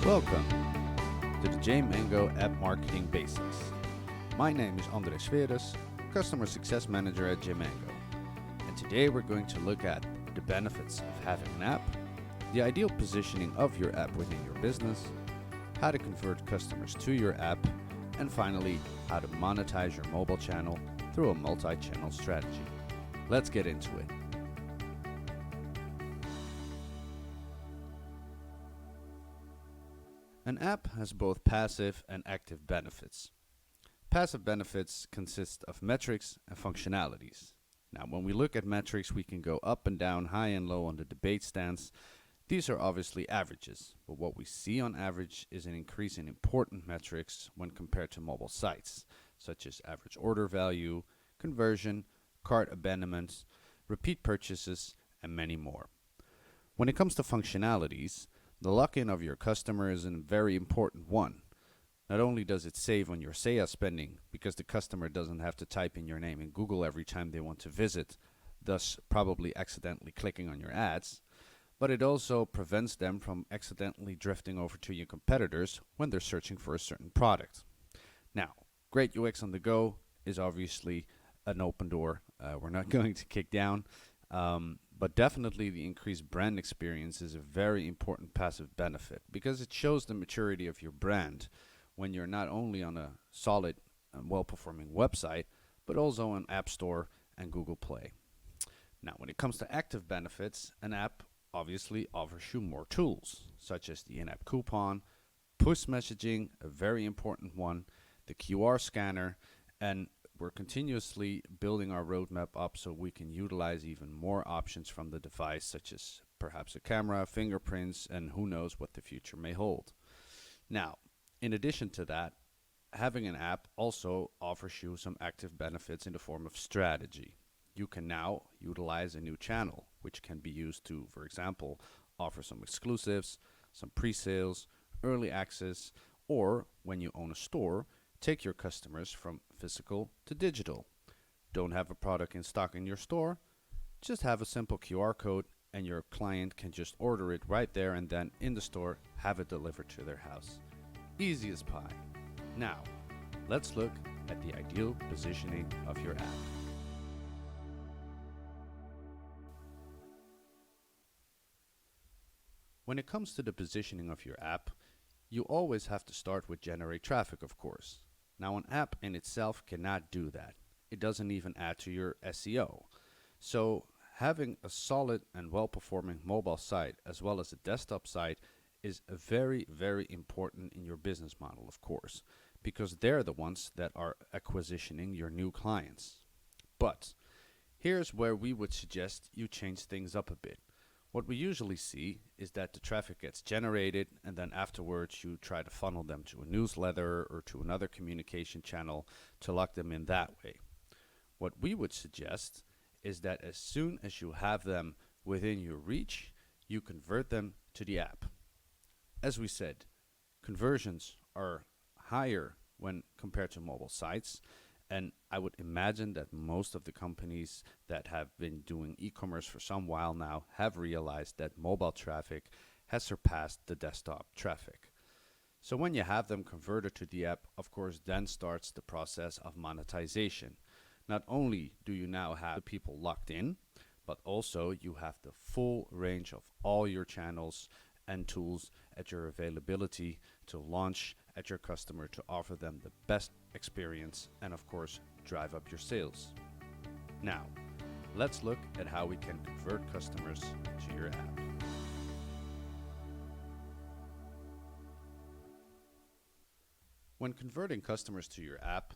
Welcome to the JMango App Marketing Basics. My name is Andres Veres, Customer Success Manager at JMango. And today we're going to look at the benefits of having an app, the ideal positioning of your app within your business, how to convert customers to your app, and finally, how to monetize your mobile channel through a multi-channel strategy. Let's get into it. An app has both passive and active benefits. Passive benefits consist of metrics and functionalities. Now, when we look at metrics, we can go up and down, high and low on the debate stance. These are obviously averages, but what we see on average is an increase in important metrics when compared to mobile sites, such as average order value, conversion, cart abandonments, repeat purchases, and many more. When it comes to functionalities, the lock-in of your customer is a very important one. Not only does it save on your SEA spending because the customer doesn't have to type in your name in Google every time they want to visit, thus probably accidentally clicking on your ads, but it also prevents them from accidentally drifting over to your competitors when they're searching for a certain product. Now, great UX on the go is obviously an open door we're not going to kick down. But definitely the increased brand experience is a very important passive benefit because it shows the maturity of your brand when you're not only on a solid and well-performing website, but also on App Store and Google Play. Now, when it comes to active benefits, an app obviously offers you more tools, such as the in-app coupon, push messaging, a very important one, the QR scanner, and we're continuously building our roadmap up so we can utilize even more options from the device, such as perhaps a camera, fingerprints, and who knows what the future may hold. Now, in addition to that, having an app also offers you some active benefits in the form of strategy. You can now utilize a new channel, which can be used to, for example, offer some exclusives, some pre-sales, early access, or when you own a store, take your customers from physical to digital. Don't have a product in stock in your store? Just have a simple QR code and your client can just order it right there and then in the store, have it delivered to their house. Easy as pie. Now, let's look at the ideal positioning of your app. When it comes to the positioning of your app, you always have to start with generate traffic, of course. Now, an app in itself cannot do that. It doesn't even add to your SEO. So having a solid and well-performing mobile site as well as a desktop site is very, very important in your business model, of course, because they're the ones that are acquisitioning your new clients. But here's where we would suggest you change things up a bit. What we usually see is that the traffic gets generated and then afterwards you try to funnel them to a newsletter or to another communication channel to lock them in that way. What we would suggest is that as soon as you have them within your reach, you convert them to the app. As we said, conversions are higher when compared to mobile sites. And I would imagine that most of the companies that have been doing e-commerce for some while now have realized that mobile traffic has surpassed the desktop traffic. So when you have them converted to the app, of course, then starts the process of monetization. Not only do you now have the people locked in, but also you have the full range of all your channels and tools at your availability to launch at your customer to offer them the best experience and of course drive up your sales. Now, let's look at how we can convert customers to your app. When converting customers to your app,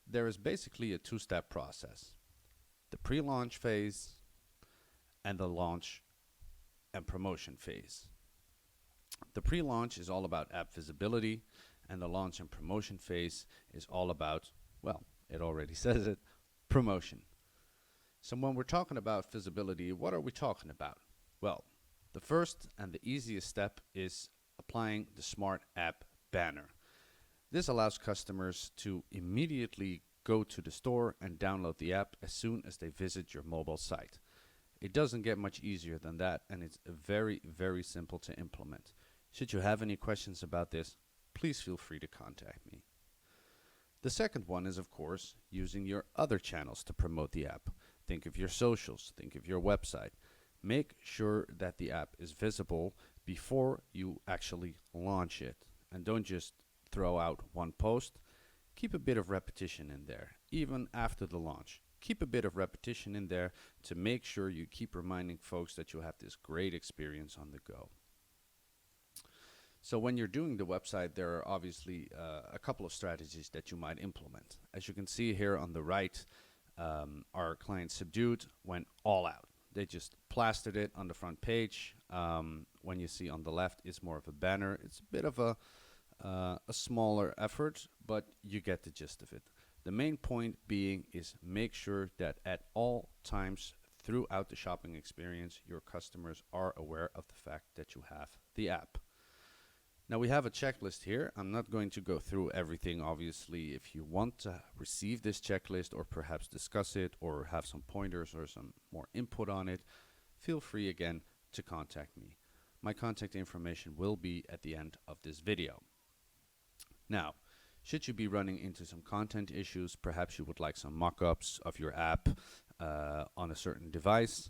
there is basically a two-step process. The pre-launch phase and the launch and promotion phase. The pre-launch is all about app visibility, and the launch and promotion phase is all about, well, it already says it, promotion. So when we're talking about visibility, what are we talking about? Well, the first and the easiest step is applying the Smart App banner. This allows customers to immediately go to the store and download the app as soon as they visit your mobile site. It doesn't get much easier than that, and it's very, very simple to implement. Should you have any questions about this, please feel free to contact me. The second one is, of course, using your other channels to promote the app. Think of your socials, think of your website. Make sure that the app is visible before you actually launch it. And don't just throw out one post. Keep a bit of repetition in there, even after the launch. Keep a bit of repetition in there to make sure you keep reminding folks that you have this great experience on the go. So when you're doing the website, there are obviously a couple of strategies that you might implement. As you can see here on the right, our client Subdued went all out. They just plastered it on the front page. When you see on the left, it's more of a banner. It's a bit of a smaller effort, but you get the gist of it. The main point being is make sure that at all times throughout the shopping experience, your customers are aware of the fact that you have the app. Now we have a checklist here. I'm not going to go through everything. Obviously, if you want to receive this checklist or perhaps discuss it or have some pointers or some more input on it, feel free again to contact me. My contact information will be at the end of this video. Now, should you be running into some content issues, perhaps you would like some mock-ups of your app on a certain device,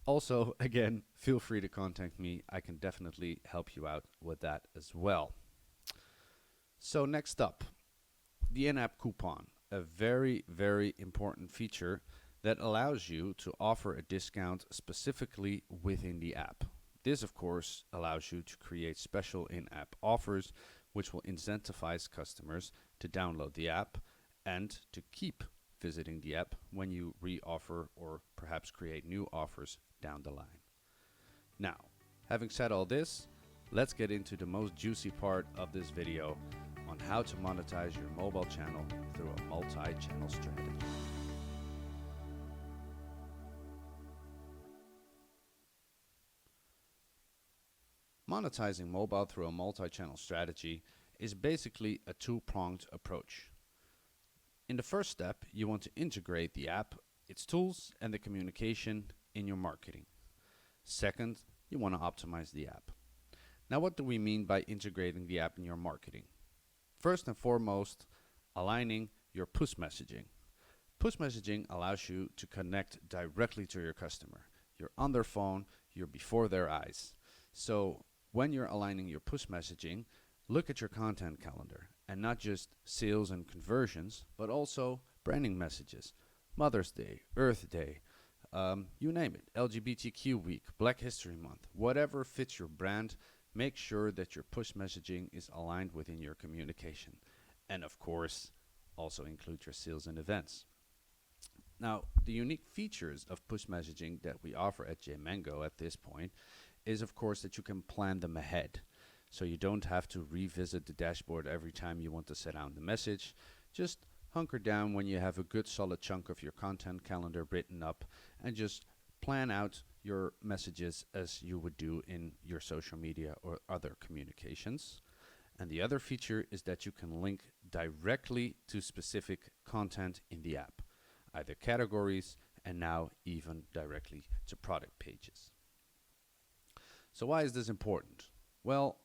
also, again, feel free to contact me. I can definitely help you out with that as well. So next up, the in-app coupon, a very, very important feature that allows you to offer a discount specifically within the app. This, of course, allows you to create special in-app offers which will incentivize customers to download the app and to keep visiting the app when you re-offer or perhaps create new offers down the line. Now, having said all this, let's get into the most juicy part of this video on how to monetize your mobile channel through a multi-channel strategy. Monetizing mobile through a multi-channel strategy is basically a two-pronged approach. In the first step, you want to integrate the app, its tools, and the communication in your marketing. Second, you want to optimize the app. Now, what do we mean by integrating the app in your marketing? First and foremost, aligning your push messaging. Push messaging allows you to connect directly to your customer. You're on their phone, you're before their eyes. So when you're aligning your push messaging, look at your content calendar and not just sales and conversions, but also branding messages, Mother's Day, Earth Day, you name it, LGBTQ week, Black History Month, whatever fits your brand, make sure that your push messaging is aligned within your communication. And of course, also include your sales and events. Now, the unique features of push messaging that we offer at JMango at this point is, of course, that you can plan them ahead. So you don't have to revisit the dashboard every time you want to send out the message. Just hunker down when you have a good solid chunk of your content calendar written up and just plan out your messages as you would do in your social media or other communications. And the other feature is that you can link directly to specific content in the app, either categories and now even directly to product pages. So why is this important? Well,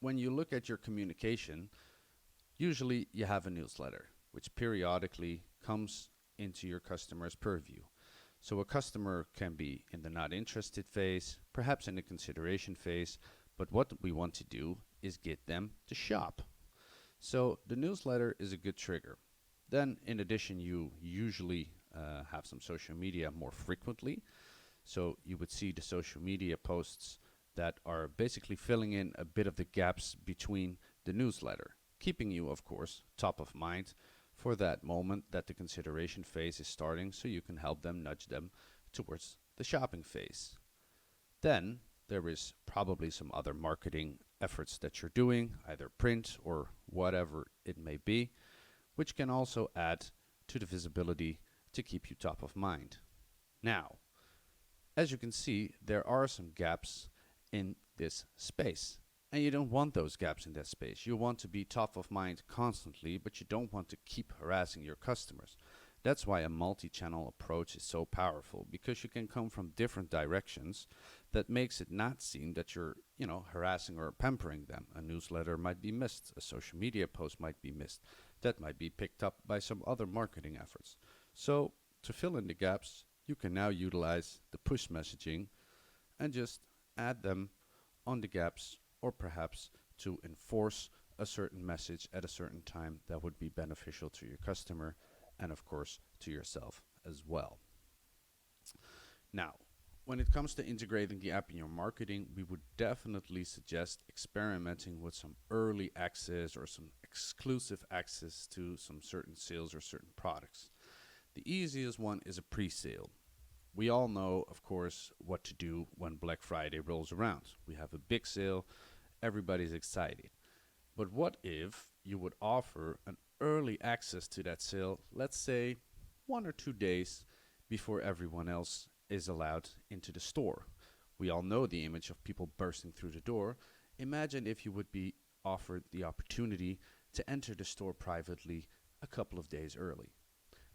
when you look at your communication, usually you have a newsletter, which periodically comes into your customer's purview. So a customer can be in the not interested phase, perhaps in the consideration phase, but what we want to do is get them to shop. So the newsletter is a good trigger. Then in addition, you usually have some social media more frequently. So you would see the social media posts that are basically filling in a bit of the gaps between the newsletter, keeping you, of course, top of mind for that moment that the consideration phase is starting, so you can help them, nudge them towards the shopping phase. Then there is probably some other marketing efforts that you're doing, either print or whatever it may be, which can also add to the visibility to keep you top of mind. Now, as you can see, there are some gaps in this space. And you don't want those gaps in that space. You want to be top of mind constantly, but you don't want to keep harassing your customers. That's why a multi-channel approach is so powerful, because you can come from different directions, that makes it not seem that you're, harassing or pampering them. A newsletter might be missed, a social media post might be missed, that might be picked up by some other marketing efforts. So, to fill in the gaps, you can now utilize the push messaging and just add them on the gaps, or perhaps to enforce a certain message at a certain time that would be beneficial to your customer and, of course, to yourself as well. Now, when it comes to integrating the app in your marketing, we would definitely suggest experimenting with some early access or some exclusive access to some certain sales or certain products. The easiest one is a pre-sale. We all know, of course, what to do when Black Friday rolls around. We have a big sale, everybody's excited. But what if you would offer an early access to that sale, let's say 1 or 2 days before everyone else is allowed into the store? We all know the image of people bursting through the door. Imagine if you would be offered the opportunity to enter the store privately a couple of days early.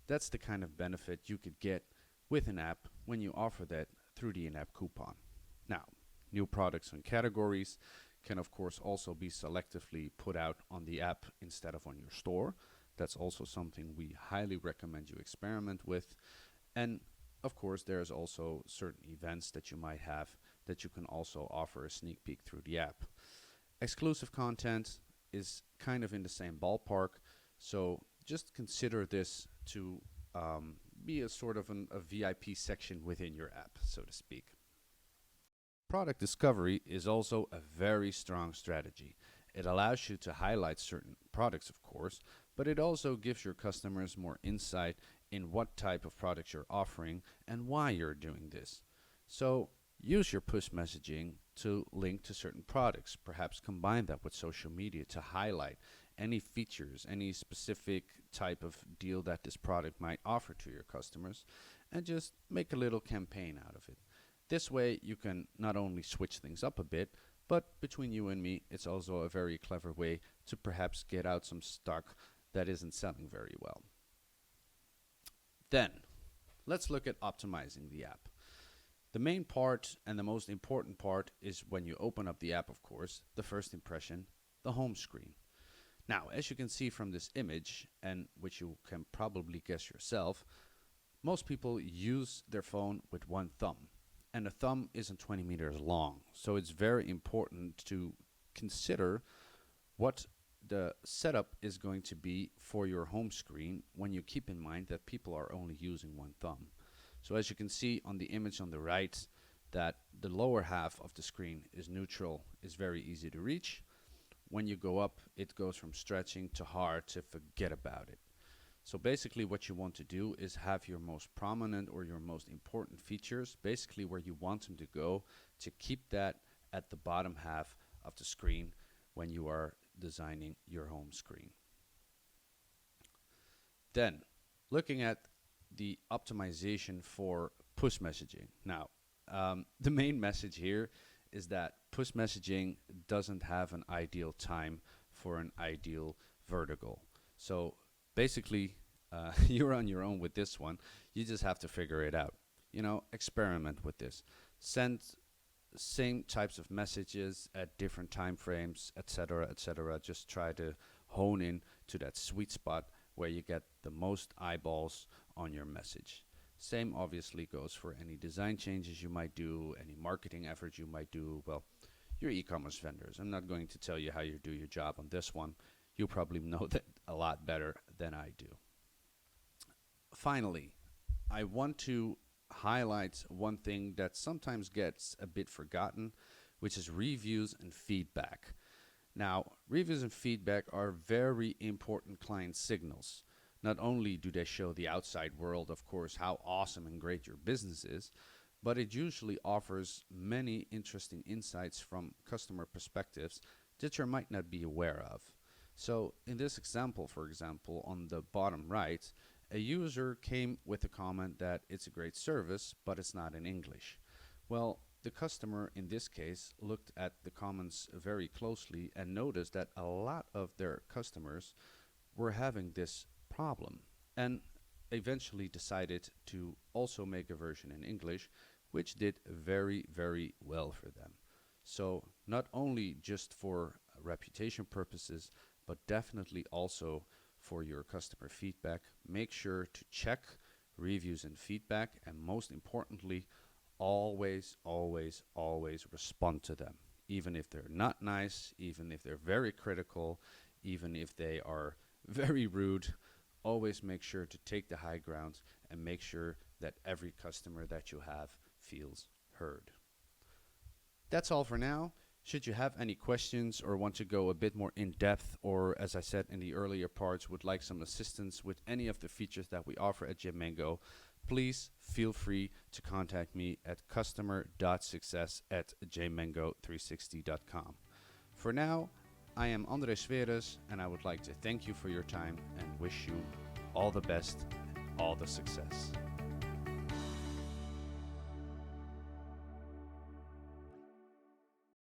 That's the kind of benefit you could get with an app when you offer that through the in-app coupon. Now, new products and categories can of course also be selectively put out on the app instead of on your store. That's also something we highly recommend you experiment with. And of course, there's also certain events that you might have that you can also offer a sneak peek through the app. Exclusive content is kind of in the same ballpark, so just consider this to be a sort of a VIP section within your app, so to speak. Product discovery is also a very strong strategy. It allows you to highlight certain products, of course, but it also gives your customers more insight in what type of products you're offering and why you're doing this. So use your push messaging to link to certain products. Perhaps combine that with social media to highlight any features, any specific type of deal that this product might offer to your customers, and just make a little campaign out of it. This way you can not only switch things up a bit, but between you and me, it's also a very clever way to perhaps get out some stock that isn't selling very well. Then, let's look at optimizing the app. The main part and the most important part is when you open up the app, of course, the first impression, the home screen. Now, as you can see from this image, and which you can probably guess yourself, most people use their phone with one thumb. And a thumb isn't 20 meters long. So it's very important to consider what the setup is going to be for your home screen when you keep in mind that people are only using one thumb. So as you can see on the image on the right, that the lower half of the screen is neutral, is very easy to reach. When you go up, it goes from stretching to hard to forget about it. So basically what you want to do is have your most prominent or your most important features, basically where you want them to go, to keep that at the bottom half of the screen when you are designing your home screen. Then, looking at the optimization for push messaging. Now, the main message here is that push messaging doesn't have an ideal time for an ideal vertical. So basically, you're on your own with this one. You just have to figure it out. Experiment with this. Send same types of messages at different time frames, etc., etc. Just try to hone in to that sweet spot where you get the most eyeballs on your message. Same obviously goes for any design changes you might do, any marketing efforts you might do. Well, you're e-commerce vendors. I'm not going to tell you how you do your job on this one. You probably know that a lot better than I do. Finally, I want to highlight one thing that sometimes gets a bit forgotten, which is reviews and feedback. Now, reviews and feedback are very important client signals. Not only do they show the outside world, of course, how awesome and great your business is, but it usually offers many interesting insights from customer perspectives that you might not be aware of. So in this example, for example, on the bottom right, a user came with a comment that it's a great service, but it's not in English. Well, the customer in this case looked at the comments very closely and noticed that a lot of their customers were having this problem and eventually decided to also make a version in English, which did very, very well for them. So not only just for reputation purposes, but definitely also for your customer feedback, make sure to check reviews and feedback, and most importantly, always, always, always respond to them. Even if they're not nice, even if they're very critical, even if they are very rude, always make sure to take the high ground and make sure that every customer that you have feels heard. That's all for now. Should you have any questions or want to go a bit more in depth, or as I said in the earlier parts, would like some assistance with any of the features that we offer at JMango, please feel free to contact me at customer.success@jmango360.com. For now, I am Andres Veres, and I would like to thank you for your time and wish you all the best and all the success.